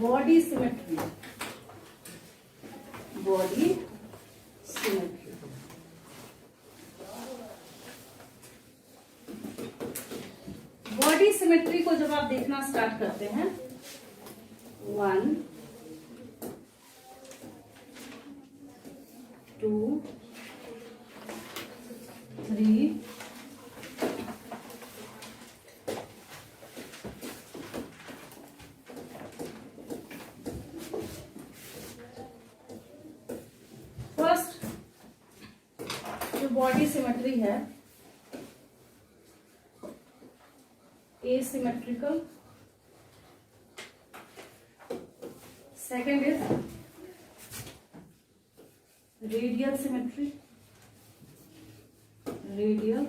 Body symmetry, body symmetry. Body symmetry को जब आप देखना स्टार्ट करते हैं, 1 2 3 फर्स्ट जो बॉडी सिमेट्री है, asymmetrical, second is radial symmetry, radial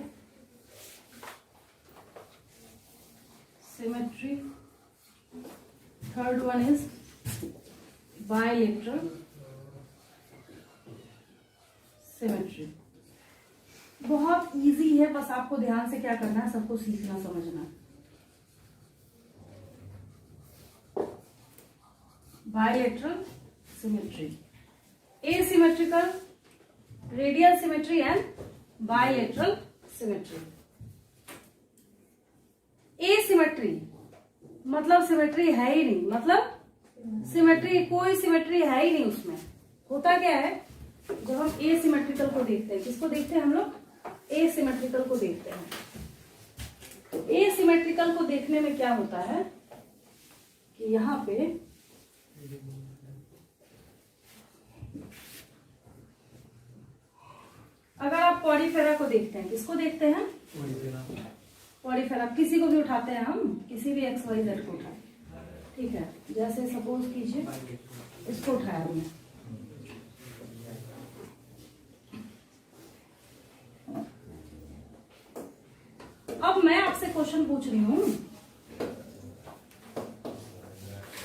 symmetry, third one is bilateral symmetry। बहुत इजी है, बस आपको ध्यान से क्या करना है, सबको सीखना समझना है। Bilateral symmetry, asymmetrical, radial symmetry and bilateral symmetry। asymmetry मतलब सिमेट्री है ही नहीं, मतलब सिमेट्री, कोई सिमेट्री है ही नहीं उसमें। होता क्या है, जब हम एसिमेट्रिकल को देखते हैं, किसको देखते हैं हम लोग, एसिमेट्रिकल को देखते हैं। एसिमेट्रिकल को देखने में क्या होता है कि यहाँ पे अगर आप पॉलीफेरा को देखते हैं, किसको देखते हैं, पॉलीफेरा, किसी को भी उठाते हैं हम, किसी भी XYZ को उठाए, ठीक है, जैसे सपोज कीजिए इसको उठाया हमने, अब मैं आपसे क्वेश्चन पूछ रही हूं,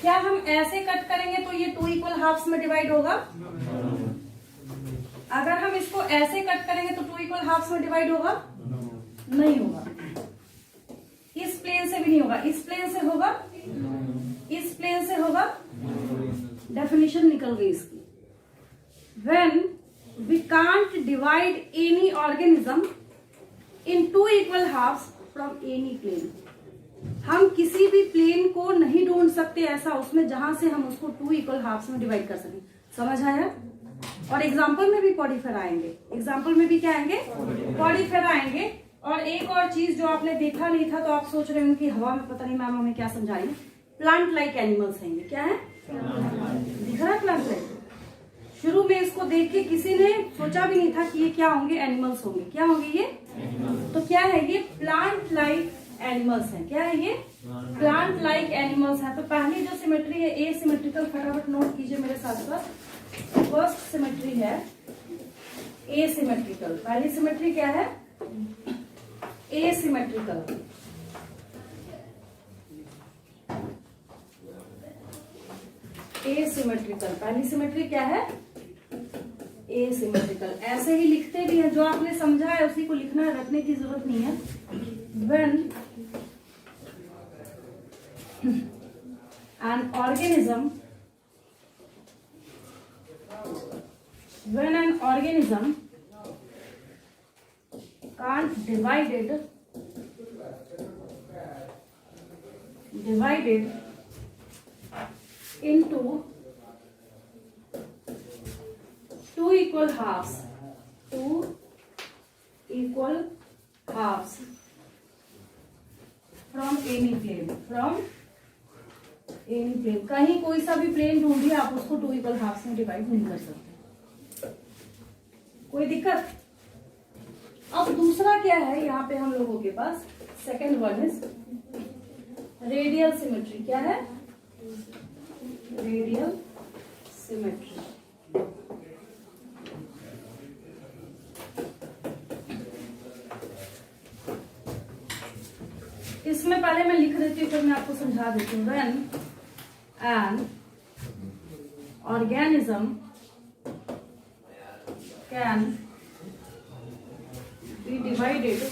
क्या हम ऐसे कट करेंगे तो ये 2 इक्वल हाफ्स में डिवाइड होगा? अगर हम इसको ऐसे कट करेंगे तो 2 इक्वल हाफ्स में डिवाइड होगा? नहीं होगा। इस प्लेन से भी नहीं होगा, इस प्लेन से होगा, इस प्लेन से होगा। डेफिनेशन निकल गई इसकी। When we can't divide any organism in 2 equal halves from any plane, हम किसी भी प्लेन को नहीं ढूंढ सकते ऐसा उसमें जहां से हम उसको 2 इक्वल हाफ्स में डिवाइड कर सकें। समझ आया? और एग्जाम्पल में भी पॉलीफेरा आएंगे, एग्जाम्पल में भी क्या आएंगे, पॉलीफेरा आएंगे। और एक और चीज जो आपने देखा नहीं था, तो आप सोच रहे हो कि हवा में पता नहीं मैम हमें क्या समझा रही है, प्लांट लाइक एनिमल्स आएंगे। क्या है, दिख रहा है प्लांट लाइक? शुरू में इसको देख के किसी ने सोचा भी नहीं था कि ये क्या होंगे, एनिमल्स होंगे। क्या होंगे ये? तो क्या है ये? प्लांट लाइक एनिमल्स हैं। क्या है ये? प्लांट लाइक एनिमल्स हैं। तो पहली जो सिमेट्री है ए सिमेट्रिकल, फटाफट नोट कीजिए मेरे साथ साथ। फर्स्ट सिमेट्री है ए सिमेट्रिकल। पहली सिमेट्री क्या है? ए सिमेट्रिकल। ए सिमेट्रिकल पहली सिमेट्री क्या है? ए सिमेट्रिकल। ऐसे ही लिखते भी हैं, जो आपने समझा है उसी को लिखना है, रखने की जरूरत नहीं है। When an organism can't divide it into 2 equal halves, 2 equal halves from any plane, कहीं कोई सा भी प्लेन ढूंढिए, आप उसको 2 इक्वल हाफ्स में डिवाइड नहीं कर सकते। कोई दिक्कत? अब दूसरा क्या है यहाँ पे हम लोगों के पास? Second one is radial symmetry. क्या है? Radial symmetry. इसमें पहले मैं लिख देती हूँ, फिर मैं आपको समझा देती हूँ। When an organism can divided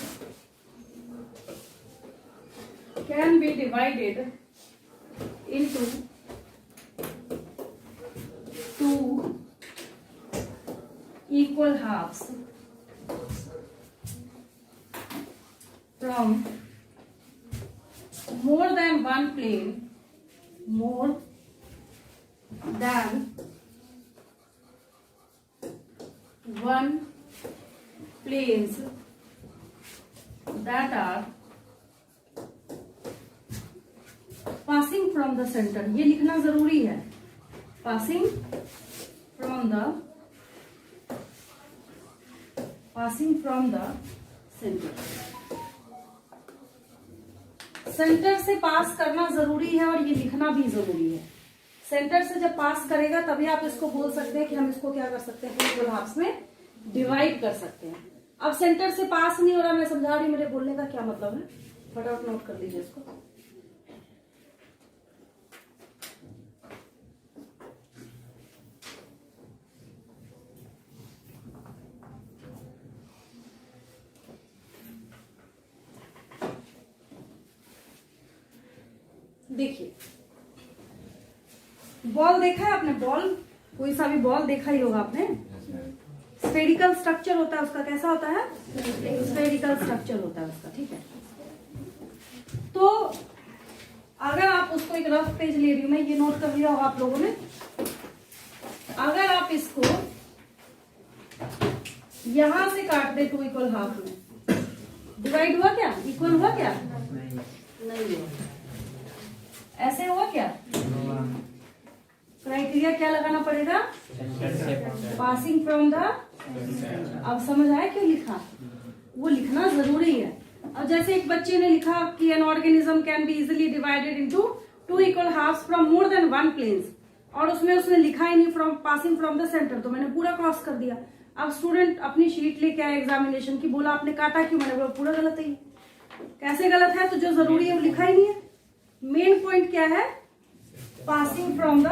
into two equal halves from more than one plane, more than one planes that are passing from the center. ये लिखना जरूरी है, passing from the center. Centre से पास करना जरूरी है और ये लिखना भी जरूरी है. सेंटर से जब पास करेगा तभी आप इसको बोल सकते हैं कि हम इसको क्या कर सकते हैं, इक्वल हाफ्स में डिवाइड कर सकते हैं. अब सेंटर से पास नहीं हो रहा, मैं समझा रही, मेरे बोलने का क्या मतलब है, फटाफट नोट कर लीजिए इसको. देखिए, बॉल देखा है आपने, बॉल, कोई सा भी बॉल देखा ही होगा आपने. स्फेरिकल स्ट्रक्चर होता है उसका. कैसा होता है? स्फेरिकल स्ट्रक्चर होता है उसका. ठीक है, तो अगर आप उसको एक रफ पेज ले रही हूं मैं, ये नोट कर लिया होगा आप लोगों ने. अगर आप इसको यहां से काट दे टू इक्वल हाफ में, डिवाइड हुआ क्या? इक्वल हुआ क्या? नहीं हुआ. ऐसे हुआ क्या? क्राइटेरिया क्या लगाना पड़ेगा? Passing from the. अब समझ आया क्यों लिखा? वो लिखना जरूरी है. अब जैसे एक बच्चे ने लिखा कि an organism can be easily divided into two equal halves from more than one planes, और उसमें उसने लिखा ही नहीं from passing from the centre, तो मैंने पूरा क्रॉस कर दिया. अब स्टूडेंट अपनी शीट लेके आया एग्जामिनेशन की, बोला आपने काटा क्यों? मैंने बोला पूरा गलत है. कैसे गलत है? तो जो जरूरी है वो लिखा ही नहीं है. मेन पॉइंट क्या है? पासिंग फ्रॉम द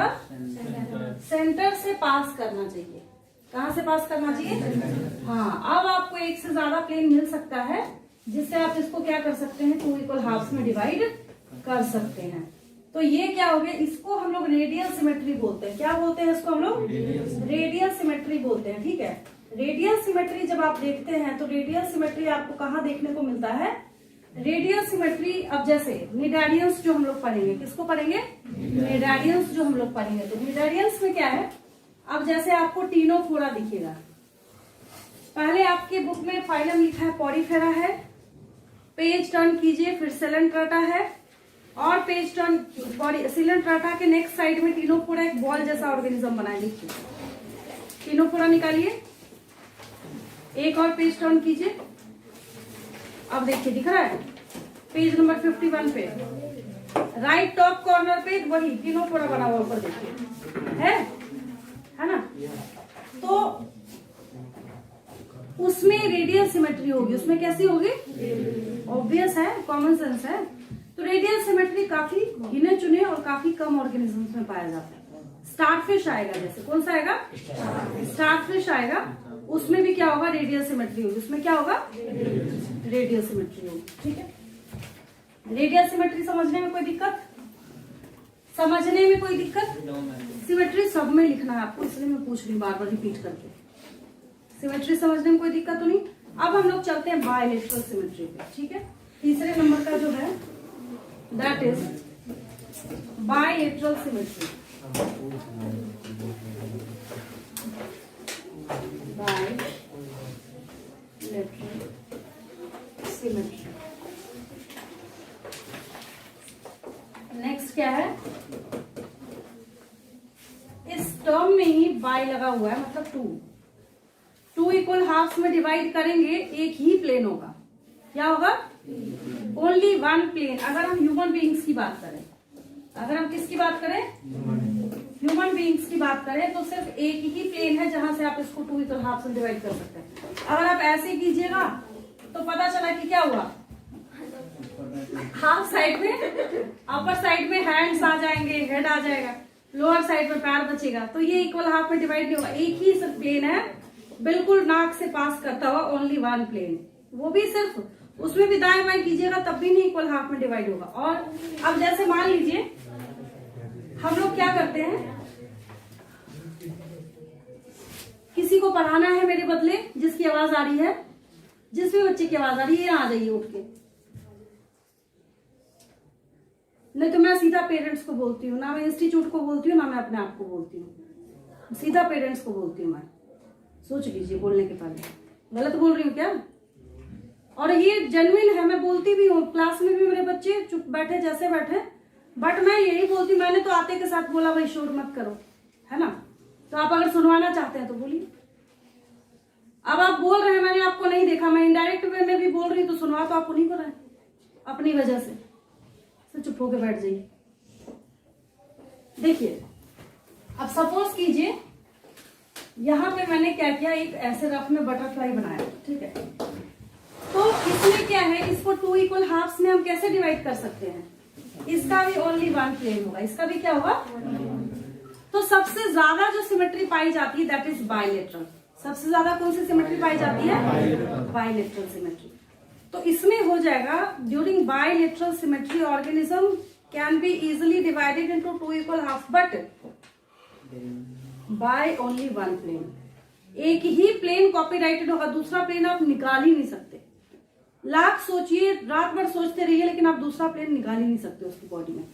सेंटर से पास करना चाहिए. कहां से पास करना चाहिए? हाँ. अब आपको एक से ज्यादा प्लेन मिल सकता है जिससे आप इसको क्या कर सकते हैं, टू इक्वल हाफ्स में डिवाइड कर सकते हैं. तो ये क्या हो गया? इसको हम लोग रेडियल सिमेट्री बोलते हैं. क्या बोलते हैं इसको? हम लोग रेडियल सिमेट्री बोलते हैं. ठीक है, रेडियल सिमेट्री जब आप देखते हैं तो रेडियल सिमेट्री आपको कहाँ देखने को मिलता है? Radial symmetry. अब जैसे निडारियंस जो हम लोग पढ़ेंगे, किसको पढ़ेंगे? निडारियंस जो हम लोग पढ़ेंगे. तो निडारियंस में क्या है? अब जैसे आपको टीनोफोरा दिखेगा, पहले आपके बुक में फाइलम लिखा है, पॉरीफेरा है, पेज टर्न कीजिए, फिर सिलेंट्राटा है, और पेज टर्न सिलेंट्राटा के नेक्स्ट साइड में टीनोफोरा एक बॉल जैसा ऑर्गेनिज्म बनाए. देखिए, टीनोफोरा निकालिए, एक और पेज टर्न कीजिए. अब देखिए दिख रहा है पेज नंबर 51 पे, राइट टॉप कॉर्नर पे वही टीनोफोरा बना हुआ ऊपर देखिए, है ना? तो उसमें रेडियल सिमेट्री होगी. उसमें कैसी होगी? ऑब्वियस है, कॉमन सेंस है. तो रेडियल सिमेट्री काफी गिने चुने और काफी कम ऑर्गेनिजम्स में पाया जाता है. स्टारफिश आएगा, जैसे कौन सा आएगा? स्टारफिश आएगा. उसमें भी क्या होगा? रेडियल सिमेट्री होगी. उसमें क्या होगा? रेडियल सिमेट्री होगी. ठीक है, रेडियल सिमेट्री समझने में कोई दिक्कत? समझने में कोई दिक्कत? सिमेट्री सब में लिखना है आपको, इसलिए मैं पूछ रही हूँ बार बार रिपीट करके. सिमेट्री समझने में कोई दिक्कत तो नहीं. अब हम लोग चलते हैं बायलेटरल सिमेट्री पे. ठीक है, तीसरे नंबर का जो है that is bilateral symmetry. Bilateral symmetry. Next क्या है? इस टर्म में ही बाय लगा हुआ है, मतलब टू इक्वल हाफ्स में डिवाइड करेंगे, एक ही प्लेन होगा. क्या होगा? Only one plane. अगर हम ह्यूमन बीइंग्स की बात करें, अगर हम किसकी बात करें? ह्यूमन बीइंग्स की बात करें, तो सिर्फ एक ही प्लेन है जहां से आप इसको टू इक्वल हाफ्स में डिवाइड कर सकते हैं. अगर आप ऐसे कीजिएगा तो पता चला कि क्या हुआ? हाफ साइड में, अपर साइड में हैंड्स आ जाएंगे, हेड आ जाएगा, लोअर साइड में पैर बचेगा. तो ये इक्वल हाफ में डिवाइड नहीं होगा. एक ही सिर्फ प्लेन है, बिल्कुल नाक से पास करता हुआ, ओनली वन प्लेन. वो भी सिर्फ उसमें भी दाएं बाएं कीजिएगा तब भी नहीं इक्वल हाफ में डिवाइड होगा। और अब जैसे मान लीजिए हम लोग क्या करते हैं, किसी को पढ़ाना है मेरे बदले, जिसकी आवाज आ रही है, जिस भी बच्चे की आवाज आ रही है आ जाइए उठ के, नहीं तो मैं सीधा पेरेंट्स को बोलती हूँ, ना मैं इंस्टीट्यूट को बोलती हूँ ना मैं अपने आप को बोलती हूँ, सीधा पेरेंट्स को बोलती हूँ मैं। सोच लीजिए बोलने के पहले, गलत बोल रही हूँ क्या? और ये जेन्युइन है, मैं बोलती भी हूँ, क्लास में भी मेरे बच्चे चुप बैठे जैसे बैठे, बट मैं यही बोलती, मैंने तो आते के साथ बोला भाई शोर मत करो, है ना? तो आप अगर सुनवाना चाहते हैं तो बोलिए। अब आप बोल रहे हैं मैंने आपको नहीं देखा, मैं इनडायरेक्ट वे में भी बोल रही हूँ, तो सुनवा तो आप उन्हीं को रहे अपनी वजह से, तो चुप होके बैठ जाइए। देखिए अब सपोज कीजिए यहां पे मैंने क्या किया, एक ऐसे रफ में बटरफ्लाई बनाया, ठीक है? तो इसमें क्या है, इसको 2 इक्वल हाफ्स में हम कैसे डिवाइड कर सकते हैं? इसका भी ओनली 1 प्लेन होगा, इसका भी क्या होगा? तो सबसे ज्यादा जो सिमेट्री पाई जाती है दैट इज बाइलेटरल। सबसे ज्यादा कौन सी सिमेट्री पाई जाती है? Bilateral symmetry. तो इसमें हो जाएगा, during bilateral symmetry organism can be easily divided into 2 equal half but by only 1 plane. एक ही प्लेन कॉपीराइटेड होगा, दूसरा प्लेन आप निकाल ही नहीं सकते। लाख सोचिए, रात भर सोचते रहिए, लेकिन आप दूसरा प्लेन निकाल ही नहीं सकते उसकी बॉडी में।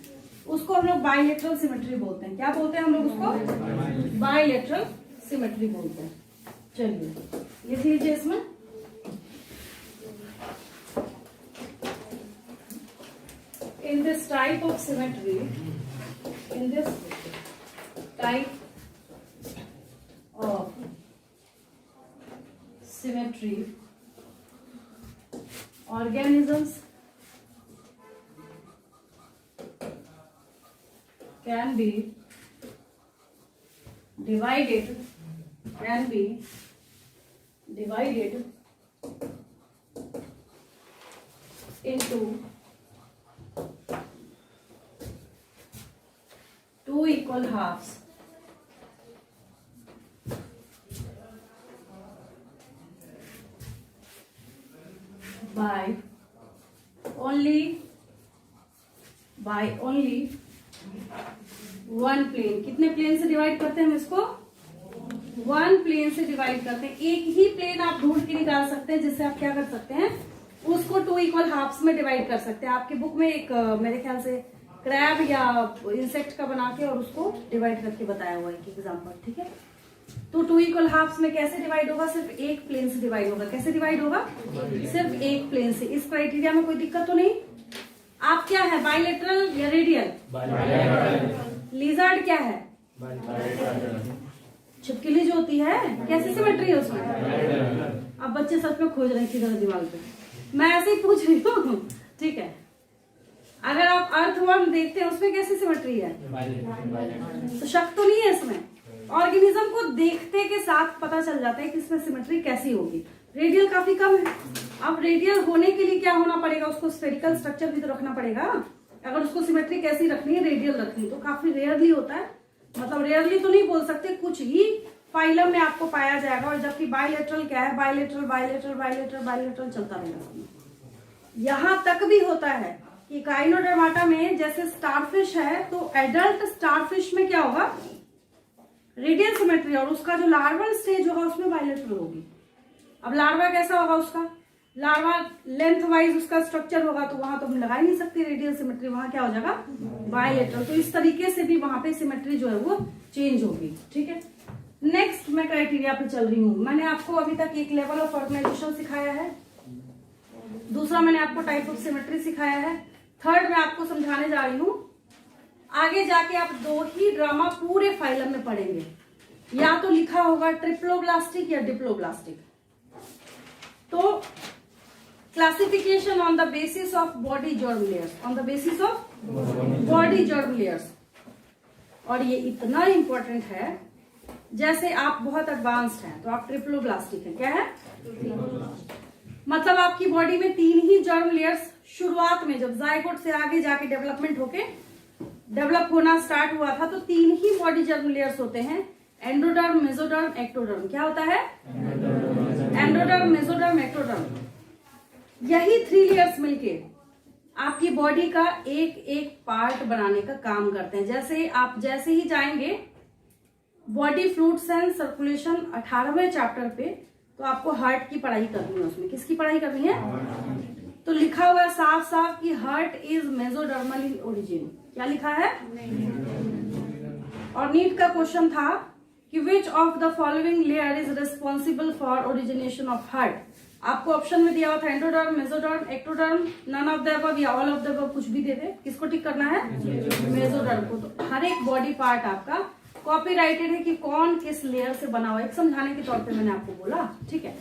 उसको हम लोग बाइलेटरल सिमेट्री बोलते हैं। क्या बोलते हैं हम लोग उसको? बाइलेटरल सिमेट्री बोलते हैं। चलिए लिख लीजिए इसमें, in this type of symmetry, in this type of symmetry, organisms can be divided into 2 equal halves by only 1 plane. कितने प्लेन से डिवाइड करते हैं हम इसको? 1 प्लेन से डिवाइड करते हैं। एक ही प्लेन आप ढूंढ के निकाल सकते हैं, जिससे आप क्या कर सकते हैं, उसको 2 इक्वल हाफ्स में डिवाइड कर सकते हैं। आपकी बुक में एक मेरे ख्याल से क्रैब या इंसेक्ट का बना के और उसको डिवाइड करके बताया हुआ है एक एग्जाम्पल, ठीक है? तो 2 इक्वल हाफ्स में कैसे डिवाइड होगा? सिर्फ एक प्लेन से डिवाइड होगा। कैसे डिवाइड होगा? सिर्फ एक प्लेन से। इस क्राइटेरिया में कोई दिक्कत तो नहीं? आप क्या है, बाइलेटरल या रेडियल? लिजर्ड क्या है? छिपकली जो होती है, कैसी सिमेट्री है उसमें? अब बच्चे सच में खोज रहे हैं किधर दिमाग पे, मैं ऐसे ही पूछ रही हूँ, ठीक है? अगर आप अर्थवर्म देखते हैं उसमें कैसी सिमेट्री है? तो शक तो नहीं है इसमें। ऑर्गेनिज्म को देखते के साथ पता चल जाता है कि इसमें सिमेट्री कैसी होगी। रेडियल काफी कम है। अब रेडियल होने के लिए क्या होना पड़ेगा? उसको स्फेरिकल स्ट्रक्चर भी तो रखना पड़ेगा। अगर उसको सिमेट्री कैसी रखनी है, रेडियल रखनी, तो काफी रेयरली होता है। मतलब रेयरली तो नहीं बोल सकते, कुछ ही फाइलम में आपको पाया जाएगा। और जबकि बाइलेटरल क्या है? बाइलेटरल बाइलेटरल बाइलेटरल बाइलेटरल चलता रहेगा। यहां तक भी होता है कि काइनोडर्माटा में जैसे स्टारफिश है, तो एडल्ट स्टारफिश में क्या होगा? रेडियल सिमेट्री, और उसका जो लार्वल स्टेज होगा उसमें बाइलेटरल होगी। अब लार्वा कैसा होगा? उसका लार्वा लेंथ वाइज उसका स्ट्रक्चर होगा, तो वहां तो हम लगा ही नहीं सकते रेडियल सिमेट्री, वहां क्या हो जाएगा? बाइलेटरल। तो इस तरीके से भी वहां पे सिमेट्री जो है वो चेंज होगी, ठीक है? नेक्स्ट मैं क्राइटेरिया पे चल रही हूँ। मैंने आपको अभी तक एक लेवल ऑफ ऑर्गेनाइजेशन सिखाया है, दूसरा मैंने आपको टाइप ऑफ सिमेट्री सिखाया है, थर्ड मैं आपको समझाने जा रही हूँ। आगे जाके आप 2 ही ड्रामा पूरे फाइलम में पढ़ेंगे, या तो लिखा होगा ट्रिप्लोब्लास्टिक या डिप्लोब्लास्टिक। तो classification on the basis of body germ layers, on the basis of body germ layers. और ये इतना इंपॉर्टेंट है, जैसे आप बहुत एडवांस्ड हैं तो आप ट्रिप्लोब्लास्टिक हैं। क्या है? मतलब आपकी बॉडी में 3 ही जर्म लेयर्स शुरुआत में, जब जायगोट से आगे जाके डेवलपमेंट होके डेवलप होना स्टार्ट हुआ था, तो 3 ही बॉडी जर्म लेयर्स होते हैं, एंडोडर्म, मेसोडर्म, एक्टोडर्म। क्या होता है? Endoderm, mesoderm, ectoderm. यही 3 लेयर्स मिलके आपकी बॉडी का एक एक पार्ट बनाने का काम करते हैं। जैसे ही जाएंगे बॉडी फ्लूइड्स एंड सर्कुलेशन 18वें चैप्टर पे, तो आपको हार्ट की पढ़ाई करनी है। उसमें किसकी पढ़ाई करनी है? तो लिखा हुआ है साफ साफ कि heart is mesodermal in origin. क्या लिखा है? और नीट का क्वेश्चन था कि which of the following layer is responsible for origination of heart. आपको ऑप्शन में दिया हुआ था endoderm, mesoderm, ectoderm, none of the above या ऑल ऑफ द अबव, कुछ भी दे दे। किसको टिक करना है? मेसोडर्म को। तो हर एक बॉडी पार्ट आपका कॉपीराइटेड है कि कौन किस लेयर से बना हुआ है, समझाने के तौर पे मैंने आपको बोला। ठीक है।